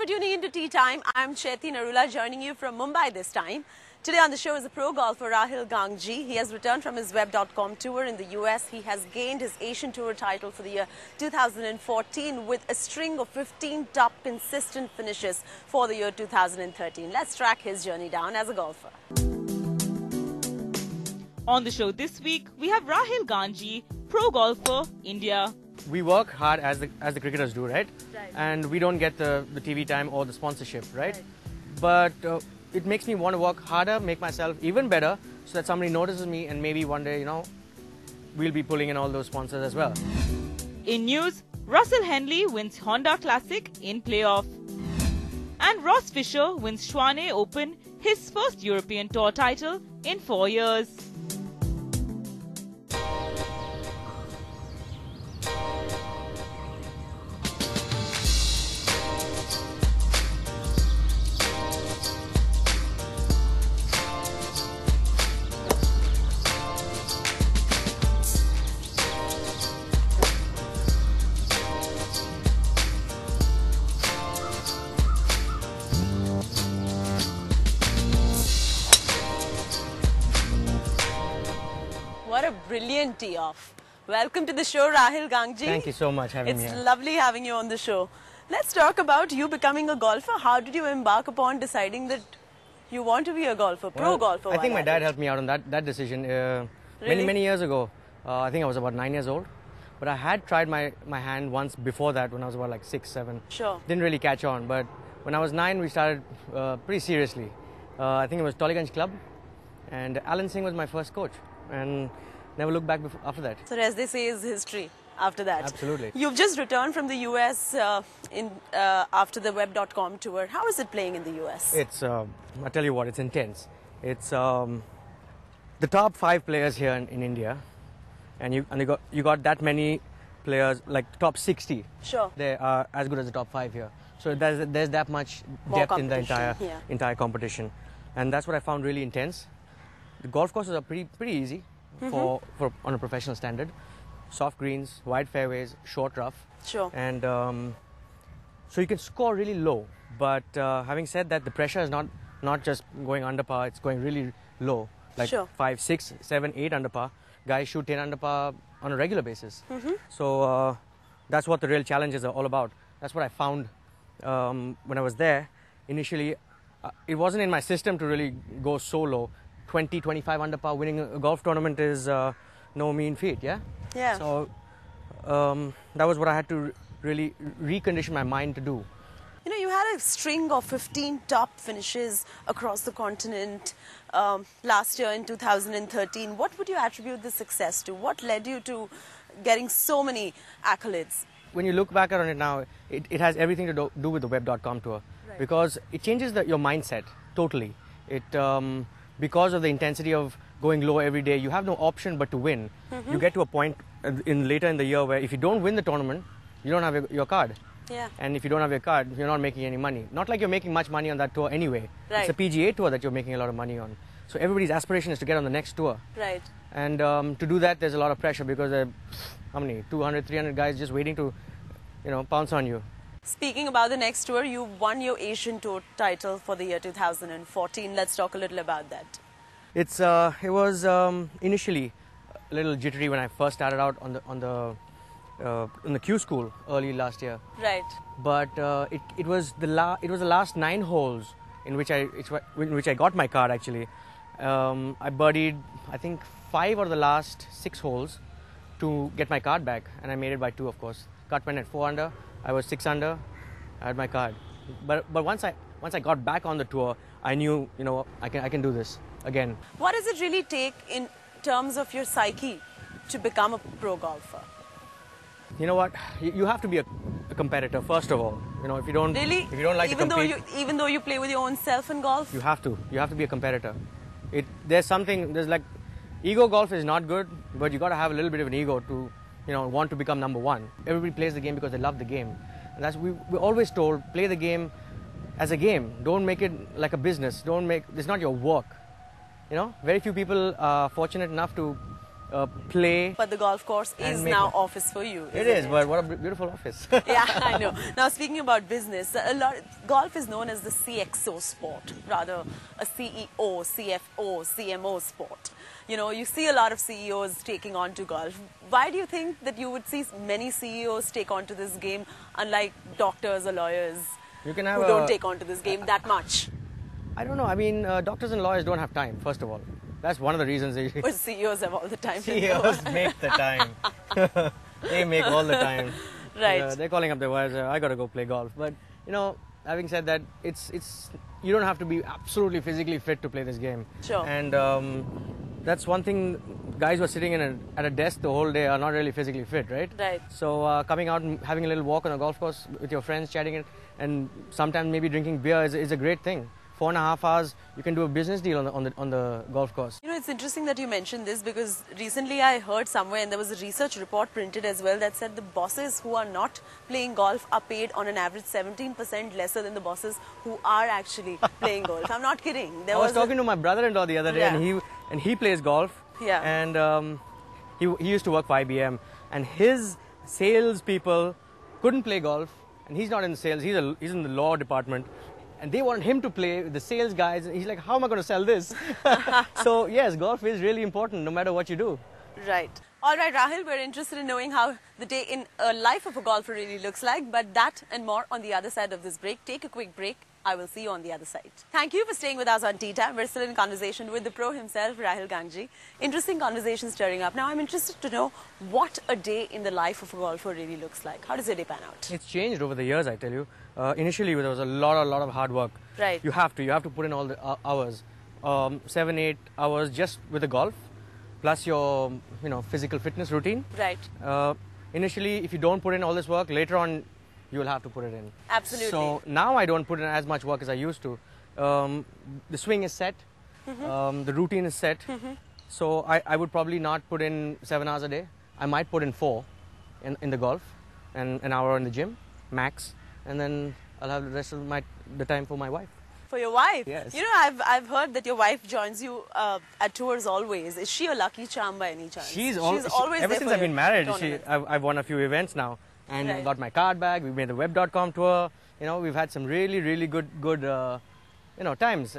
for tuning in to Tea Time. I'm Chetty Narula, joining you from Mumbai this time. Today on the show is a pro golfer, Rahil Gangjee. He has returned from his web.com tour in the US. He has gained his Asian Tour title for the year 2014 with a string of 15 top consistent finishes for the year 2013. Let's track his journey down as a golfer. On the show this week, we have Rahil Gangjee, pro golfer, India. We work hard as the cricketers do, right? And we don't get the TV time or the sponsorship, right? But it makes me want to work harder, make myself even better, so that somebody notices me and maybe one day, we'll be pulling in all those sponsors as well. In news, Russell Henley wins Honda Classic in playoff. And Ross Fisher wins Swanee Open, his first European Tour title in 4 years. What a brilliant tee-off. Welcome to the show, Rahil Gangjee. Thank you so much for having me here. It's lovely having you on the show. Let's talk about you becoming a golfer. How did you embark upon deciding that you want to be a golfer, pro golfer? I think my dad helped me out on that decision many years ago. I think I was about 9 years old. But I had tried my hand once before that when I was about like 6, 7. Sure. Didn't really catch on. But when I was 9, we started pretty seriously. I think it was Tollygunge Club. And Alan Singh was my first coach. And never looked back after that. So as they say, is history after that. Absolutely. You've just returned from the US after the web.com tour. How is it playing in the US? It's, I tell you what, it's intense. It's the top 5 players here in India. And you got that many players, like the top 60. Sure. They are as good as the top 5 here. So there's that much depth in the entire competition. And that's what I found really intense. The golf courses are pretty easy for on a professional standard. Soft greens, wide fairways, short rough. Sure. And so you can score really low. But having said that, the pressure is not just going under par, it's going really low. Like 5, 6, 7, 8 under par. Guys shoot 10 under par on a regular basis. So that's what the real challenges are all about. That's what I found when I was there. Initially, it wasn't in my system to really go so low. 20, 25 under par winning a golf tournament is no mean feat, yeah? Yeah. So that was what I had to really recondition my mind to do. You had a string of 15 top finishes across the continent last year in 2013. What would you attribute this success to? What led you to getting so many accolades? When you look back on it now, it has everything to do with the web.com tour. Right. Because it changes your mindset totally. Because of the intensity of going low every day, you have no option but to win. You get to a point later in the year where if you don't win the tournament, you don't have your card. Yeah. And if you don't have your card, you're not making any money. Not like you're making much money on that tour anyway. Right. It's a PGA tour that you're making a lot of money on. So everybody's aspiration is to get on the next tour. Right. And to do that, there's a lot of pressure because there are, how many, 200, 300 guys just waiting to, pounce on you. Speaking about the next tour, you won your Asian Tour title for the year 2014. Let's talk a little about that. It was initially a little jittery when I first started out on the Q school early last year. Right. But it was the last 9 holes in which I got my card actually. I birdied I think 5 or the last 6 holes to get my card back, and I made it by 2, of course. Cut went at 4 under. I was 6 under. I had my card. But once I got back on the tour, I knew I can do this again. What does it really take in terms of your psyche to become a pro golfer? You know what? You have to be a competitor first of all. If you don't like to compete, even though you play with your own self in golf, you have to be a competitor. There's like ego golf is not good, but you got to have a little bit of an ego to want to become number 1. Everybody plays the game because they love the game. And that's we're always told, play the game as a game. Don't make it like a business. It's not your work. Very few people are fortunate enough to play. But the golf course is now office for you. It is, but what a beautiful office. Yeah, I know. Now, speaking about business, golf is known as the CXO sport, rather a CEO, CFO, CMO sport. You know, you see a lot of CEOs taking on to golf. Why do you think that you would see many CEOs take on to this game, unlike doctors or lawyers who don't take on to this game that much? I don't know. I mean, doctors and lawyers don't have time, first of all. That's one of the reasons. But CEOs have all the time. CEOs make the time. They make all the time. Right. They're calling up their wives. I got to go play golf. But you know, having said that, it's you don't have to be absolutely physically fit to play this game. Sure. And that's one thing. Guys who are sitting at a desk the whole day are not really physically fit, right? Right. So coming out and having a little walk on a golf course with your friends, chatting, and sometimes maybe drinking beer is a great thing. 4.5 hours, you can do a business deal on the golf course. You know, it's interesting that you mentioned this because recently I heard somewhere, and there was a research report printed as well, that said the bosses who are not playing golf are paid on an average 17% lesser than the bosses who are actually playing golf. I'm not kidding. I was talking to my brother-in-law the other day, and he plays golf. Yeah. And he used to work for IBM, and his sales people couldn't play golf, and he's not in sales. He's in the law department. And they wanted him to play with the sales guys. And he's like, how am I going to sell this? So, yes, golf is really important no matter what you do. Right. All right, Rahil, we're interested in knowing how the day in a life of a golfer really looks like. But that and more on the other side of this break. Take a quick break. I will see you on the other side. Thank you for staying with us on TeeTime. We're still in conversation with the pro himself, Rahil Gangjee. Interesting conversation stirring up. Now, I'm interested to know what a day in the life of a golfer really looks like. How does your day pan out? It's changed over the years, I tell you. Initially, there was a lot of hard work. Right. You have to put in all the hours, 7-8 hours just with the golf, plus your physical fitness routine. Right. Initially, if you don't put in all this work, later on, you will have to put it in. Absolutely. So now I don't put in as much work as I used to. The swing is set, the routine is set. So I would probably not put in 7 hours a day. I might put in 4 in the golf and an hour in the gym, max. And then I'll have the rest of the time for my wife. For your wife? Yes. You know, I've heard that your wife joins you at tours always. Is she a lucky charm by any chance? She's always there ever since I've been married. I've won a few events now. And got my card back. We made the web.com tour. You know, we've had some really good times.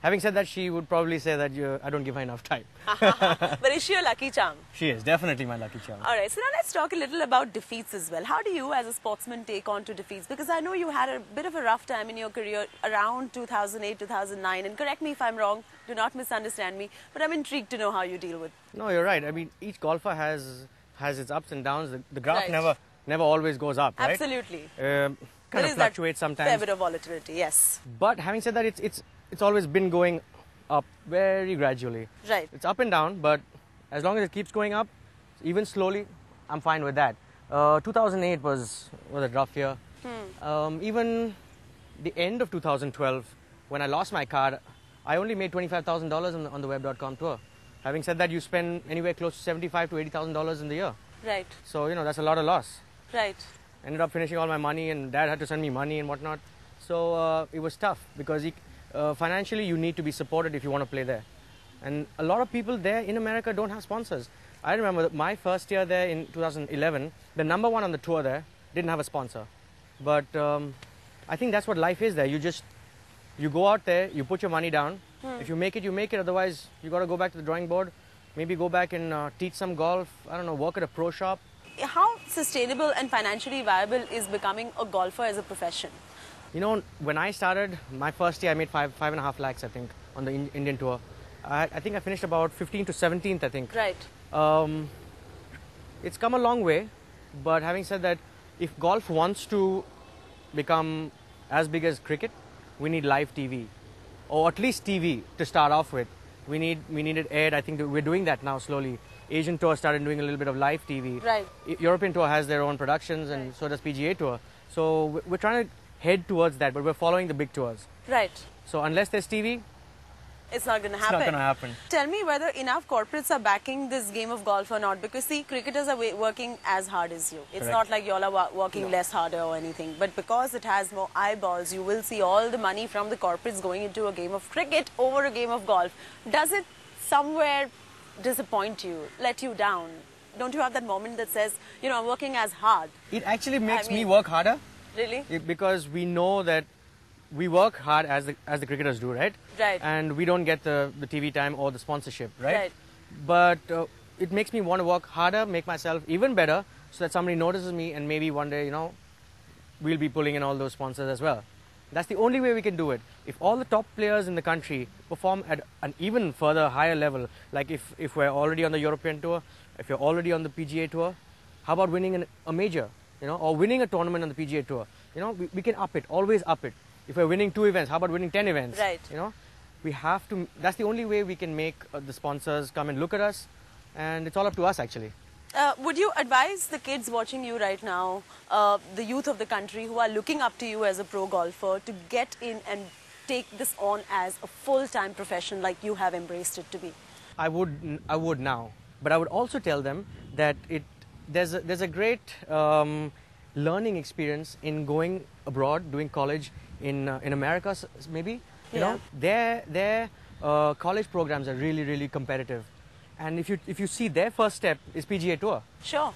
Having said that, she would probably say that I don't give her enough time. But is she a lucky charm? She is definitely my lucky charm. All right, so now let's talk a little about defeats as well. How do you as a sportsman take on to defeats? Because I know you had a bit of a rough time in your career around 2008, 2009. And correct me if I'm wrong, do not misunderstand me. But I'm intrigued to know how you deal with it. No, you're right. I mean, each golfer has its ups and downs. The graph never always goes up, right? Absolutely. Kind of fluctuates sometimes. Fair bit of volatility, yes. But having said that, it's always been going up very gradually. Right. It's up and down, but as long as it keeps going up, even slowly, I'm fine with that. 2008 was a rough year. Even the end of 2012, when I lost my card, I only made $25,000 on the web.com tour. Having said that, you spend anywhere close to $75,000 to $80,000 in the year. Right. So, that's a lot of loss. Right. Ended up finishing all my money, and Dad had to send me money and whatnot. So it was tough because financially you need to be supported if you want to play there. And a lot of people there in America don't have sponsors. I remember my first year there in 2011, the number one on the tour there didn't have a sponsor. But I think that's what life is there. You go out there, you put your money down. If you make it, you make it. Otherwise, you got to go back to the drawing board. Maybe go back and teach some golf. I don't know, work at a pro shop. How sustainable and financially viable is becoming a golfer as a profession? You know, when I started, my first year I made 5.5 lakhs, I think, on the Indian tour. I think I finished about 15th to 17th, I think. Right. It's come a long way, but having said that, if golf wants to become as big as cricket, we need live TV, or at least TV to start off with. We need it aired. I think we're doing that now slowly. Asian Tour started doing a little bit of live TV. Right. European Tour has their own productions, and so does PGA Tour. So we're trying to head towards that, but we're following the big tours. Right. So unless there's TV, it's not going to happen. It's not going to happen. Tell me whether enough corporates are backing this game of golf or not. Because see, cricketers are working as hard as you. It's Correct. not like you all are working less harder or anything. But because it has more eyeballs, you will see all the money from the corporates going into a game of cricket over a game of golf. Does it somewhere disappoint you, let you down? Don't you have that moment that says, you know, I'm working as hard? It actually makes me work harder. Really? Because we know that we work hard as the cricketers do, right? Right. And we don't get the TV time or the sponsorship, right? Right. But it makes me want to work harder, make myself even better, so that somebody notices me, and maybe one day, you know, we'll be pulling in all those sponsors as well. That's the only way we can do it. If all the top players in the country perform at an even further higher level, like if we're already on the European tour, if you're already on the PGA tour, how about winning a major, you know, or winning a tournament on the PGA tour? You know, we can up it, always up it. If we're winning 2 events, how about winning 10 events? Right. You know, we have to, that's the only way we can make the sponsors come and look at us, and it's all up to us actually. Would you advise the kids watching you right now, the youth of the country who are looking up to you as a pro golfer, to get in and take this on as a full-time profession like you have embraced it to be? I would now, but I would also tell them that there's a great learning experience in going abroad, doing college in America, maybe. You know, their college programs are really competitive. And if you see, their first step is PGA Tour. Sure.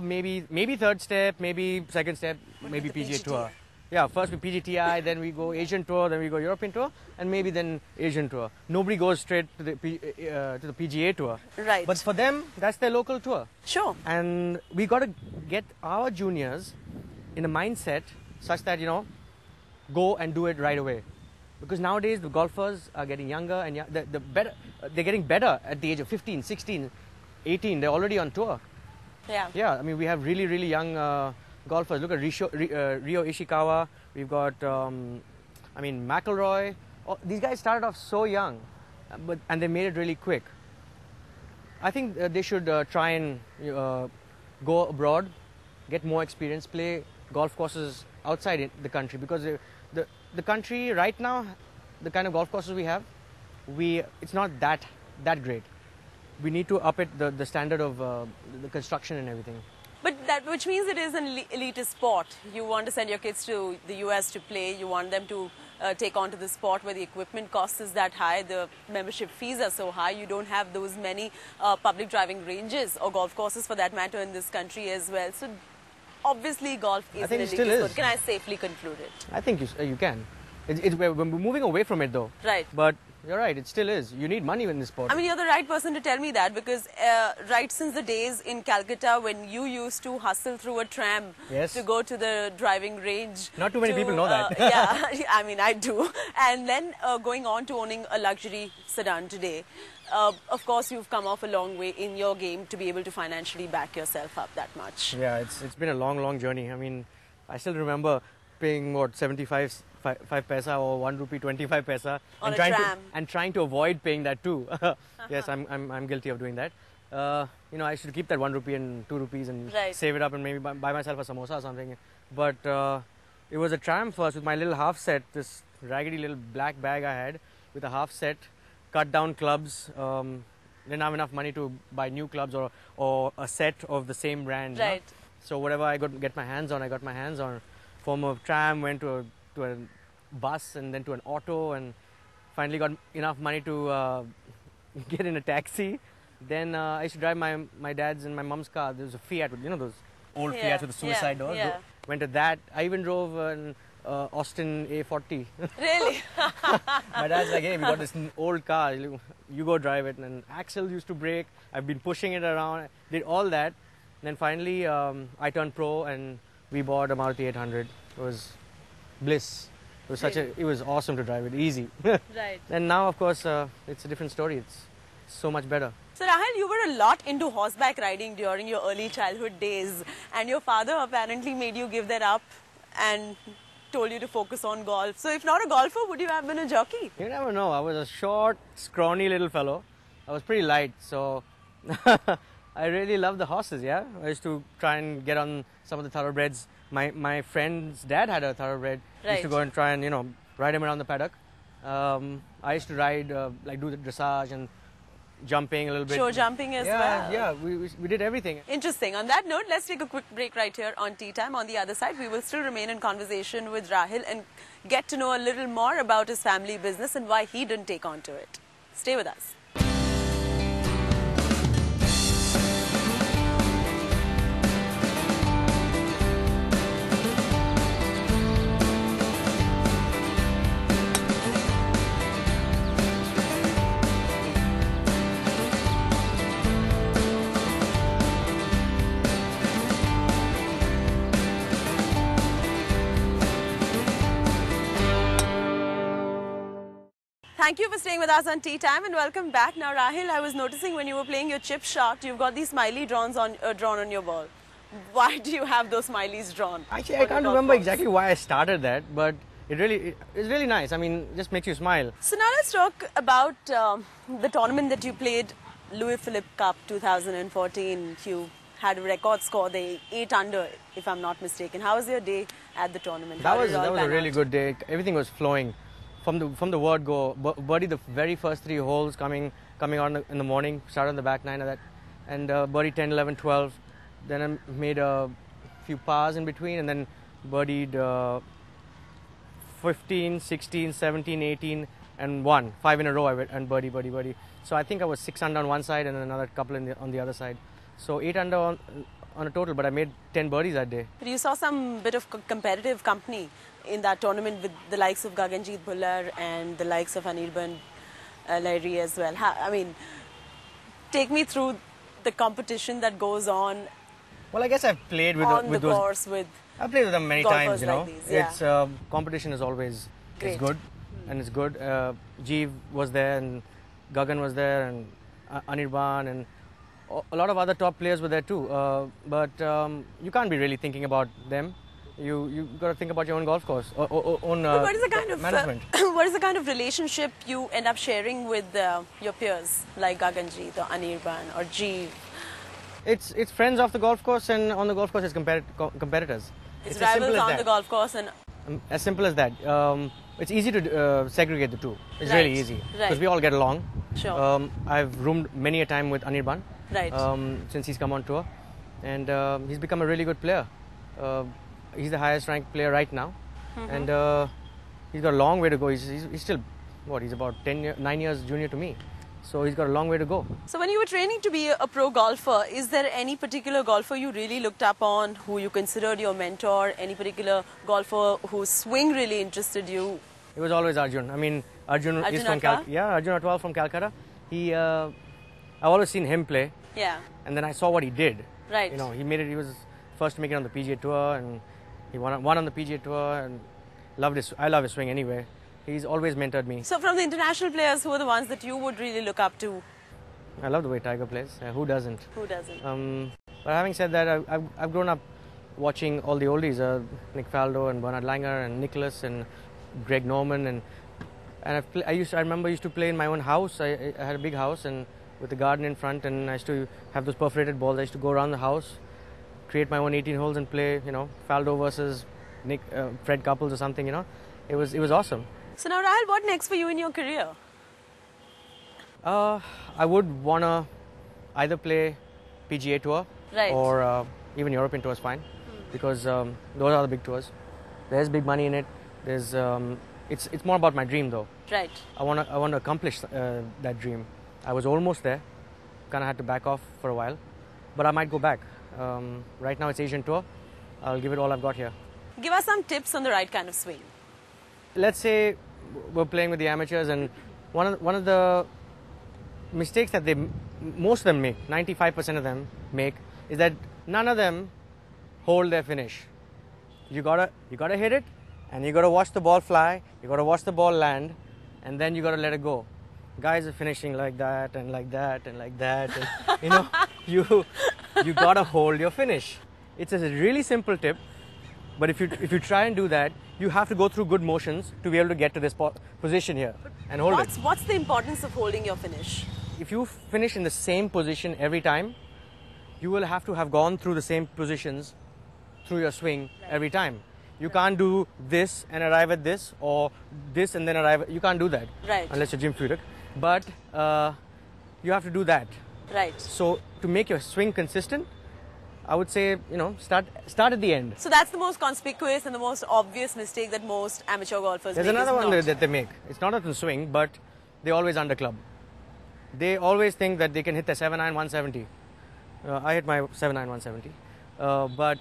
Maybe third step, maybe second step, maybe PGA Tour. Yeah, first we PGTI, then we go Asian Tour, then we go European Tour, and maybe then Asian Tour. Nobody goes straight to the PGA Tour. Right. But for them, that's their local tour. Sure. And we got to get our juniors in a mindset such that, you know, go and do it right away. Because nowadays the golfers are getting younger and they're getting better at the age of 15, 16, 18. They're already on tour. Yeah. Yeah, I mean, we have really young golfers. Look at Rio Ishikawa. We've got, McIlroy. Oh, these guys started off so young, and they made it really quick. I think they should try and go abroad, get more experience, play golf courses outside the country, because the country right now, the kind of golf courses we have, it's not that great. We need to up it, the standard of the construction and everything. But which means it is an elitist sport. You want to send your kids to the US to play. You want them to take on to the sport where the equipment cost is that high, the membership fees are so high. You don't have those many public driving ranges or golf courses for that matter in this country as well. So obviously golf is an elitist sport. Can I safely conclude it? I think you can. We're moving away from it though. Right. But you're right, it still is. You need money in this sport. I mean, you're the right person to tell me that, because right since the days in Calcutta when you used to hustle through a tram to go to the driving range. Not too many people know that. Yeah, I mean, I do. And then going on to owning a luxury sedan today. Of course, you've come off a long way in your game to be able to financially back yourself up that much. Yeah, it's been a long journey. I mean, I still remember paying, what, 75 paisa or 1 rupee 25 paisa on a tram. Trying to avoid paying that too. Yes, I'm guilty of doing that. You know, I should keep that 1 rupee and 2 rupees and save it up and maybe buy myself a samosa or something. But it was a tram first with my little half set, this raggedy little black bag I had with a half set, cut down clubs. Didn't have enough money to buy new clubs or a set of the same brand. Right. You know? So whatever I got get my hands on, I got my hands on. From a tram, went to a bus and then to an auto, and finally got enough money to get in a taxi. Then I used to drive my dad's and my mom's car. There was a Fiat, you know those old Fiats with the suicide doors. Yeah. Went to that. I even drove an Austin A40. Really? My dad's like, hey, we got this old car. You go drive it. And axle used to brake. I've been pushing it around. Did all that. And then finally, I turned pro and we bought a Maruti 800. It was bliss. It was it was awesome to drive it, easy. Right. And now, of course, it's a different story. It's so much better. So Rahil, you were a lot into horseback riding during your early childhood days, and your father apparently made you give that up and told you to focus on golf. So if not a golfer, would you have been a jockey? You never know. I was a short, scrawny little fellow. I was pretty light, so I really loved the horses, yeah. I used to try and get on some of the thoroughbreds. My friend's dad had a thoroughbred. I used to go and try and, you know, ride him around the paddock. I used to ride, like do the dressage and jumping a little bit. Show jumping as well. Yeah, we did everything. Interesting. On that note, let's take a quick break right here on Tea Time. On the other side, we will still remain in conversation with Rahil and get to know a little more about his family business and why he didn't take on to it. Stay with us. Thank you for staying with us on Tea Time and welcome back. Now, Rahil, I was noticing when you were playing your chip shot, you've got these smiley drawn on your ball. Why do you have those smileys drawn? Actually, I can't remember exactly why I started that, but it's really nice. I mean, it just makes you smile. So now let's talk about the tournament that you played, Phillip Cup 2014. You had a record score, the 8 under, if I'm not mistaken. How was your day at the tournament? That was a really good day. Everything was flowing from the word go. Birdie the very first 3 holes coming on in the morning. Started on the back 9 of that, and birdie 10, 11, 12. Then I made a few pars in between, and then birdied 15, 16, 17, 18, and 1. 5 in a row I went and birdie. So I think I was 6 under on one side and another couple on the other side. So 8 under on a total, but I made 10 birdies that day. But you saw some bit of competitive company in that tournament with the likes of Gaganjeet Bhullar and the likes of Anirban Lahiri as well. I mean, take me through the competition that goes on. Well, I guess I've played with on the those. Course with I've played with them many times, you know. Like these, yeah. It's competition is always good, and it's good. Jeev was there, and Gagan was there, and Anirban, and a lot of other top players were there too. But you can't be really thinking about them. You got to think about your own golf course, own what is the kind of management. What is the kind of relationship you end up sharing with your peers like Gaganjeet or Anirban or Jeev? It's friends off the golf course, and on the golf course it's competitors. It's rivals on the golf course, and as simple as that. It's easy to segregate the two. It's really easy because we all get along. Sure. I've roomed many a time with Anirban. Right. Since he's come on tour, and he's become a really good player. He's the highest ranked player right now, and he's got a long way to go. He's still, he's about 9 years junior to me. So he's got a long way to go. So when you were training to be a pro golfer, is there any particular golfer you really looked up on, who you considered your mentor, any particular golfer whose swing really interested you? It was always Arjun. I mean, Arjun is from Arjun Atwal from Calcutta. I've always seen him play. Yeah. And then I saw what he did. Right. You know, he was first to make it on the PGA Tour, and he won on the PGA Tour, and I love his swing anyway. He's always mentored me. So from the international players, who are the ones that you would really look up to? I love the way Tiger plays. Who doesn't? Who doesn't? But having said that, I've grown up watching all the oldies, Nick Faldo and Bernard Langer and Nicholas and Greg Norman, and I remember I used to play in my own house. I had a big house and with a garden in front, and I used to have those perforated balls. I used to go around the house, create my own 18 holes and play, Faldo versus Fred Couples or something, It was awesome. So now, Rahil, what next for you in your career? I would want to either play PGA Tour or even European Tour is fine, because those are the big tours. There's big money in it. There's it's more about my dream though. Right. I want to accomplish that dream. I was almost there. Kind of had to back off for a while, but I might go back. Right now it's Asian Tour. I'll give it all I've got here. Give us some tips on the right kind of swing. Let's say we're playing with the amateurs, and one of the mistakes that most of them make, 95% of them make, is that none of them hold their finish. You gotta hit it, and you gotta watch the ball fly. You gotta watch the ball land, and then you gotta let it go. Guys are finishing like that and like that and like that, and you gotta hold your finish. It's a really simple tip, but if you try and do that, you have to go through good motions to be able to get to this position here and hold it. What's the importance of holding your finish? If you finish in the same position every time, you will have to have gone through the same positions through your swing every time. You can't do this and arrive at this, or this and then arrive. You can't do that, unless you're Jim Furyk. But you have to do that. Right. So to make your swing consistent, I would say, start at the end. So that's the most conspicuous and the most obvious mistake that most amateur golfers make. There's another one that they make. It's not at the swing, but they always under club. They always think that they can hit their 7-iron 170. I hit my 7-iron 170. But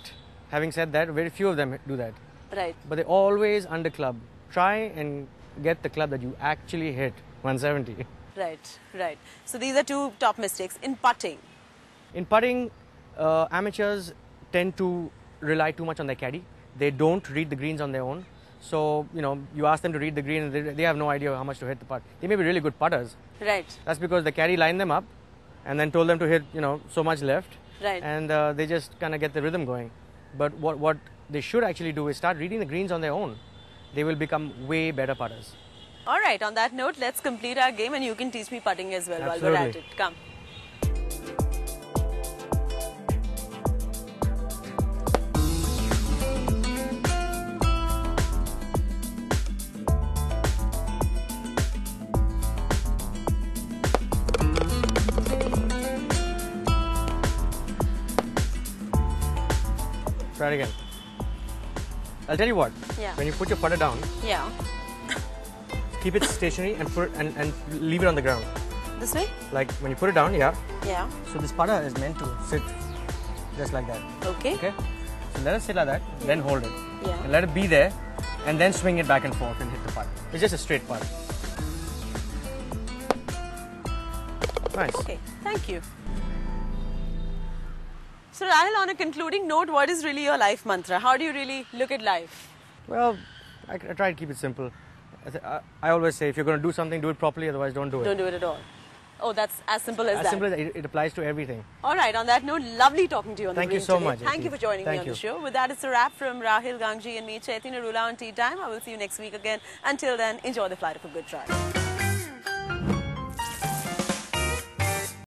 having said that, very few of them do that. Right. But they always under club. Try and get the club that you actually hit 170. Right. So these are two top mistakes. In putting, amateurs tend to rely too much on their caddy. They don't read the greens on their own. So, you know, you ask them to read the green and they have no idea how much to hit the putt. They may be really good putters. Right. That's because the caddy lined them up and then told them to hit, you know, so much left. Right. And they just kind of get the rhythm going. But what they should actually do is start reading the greens on their own. They will become way better putters. All right, on that note, let's complete our game and you can teach me putting as well. Absolutely. While we're at it. Come. Try it again. I'll tell you what. Yeah. When you put your putter down, Yeah. keep it stationary and and leave it on the ground. This way? Like when you put it down, yeah. Yeah. So this putter is meant to sit just like that. Okay. Okay. So let it sit like that, then hold it. Yeah. And let it be there, and then swing it back and forth and hit the putt. It's just a straight putt. Nice. Okay. Thank you. So Rahil, on a concluding note, what is really your life mantra? How do you really look at life? Well, I try to keep it simple. I always say, if you're going to do something, do it properly, otherwise don't do it. Don't do it at all. Oh, that's as simple as that. As simple as it applies to everything. All right, on that note, lovely talking to you on Thank the you green so today. much. Thank you for joining me on the show. With that, it's a wrap from Rahil Gangjee and me, Chaiti Narula on TeeTime. I will see you next week again. Until then, enjoy the flight of a good drive.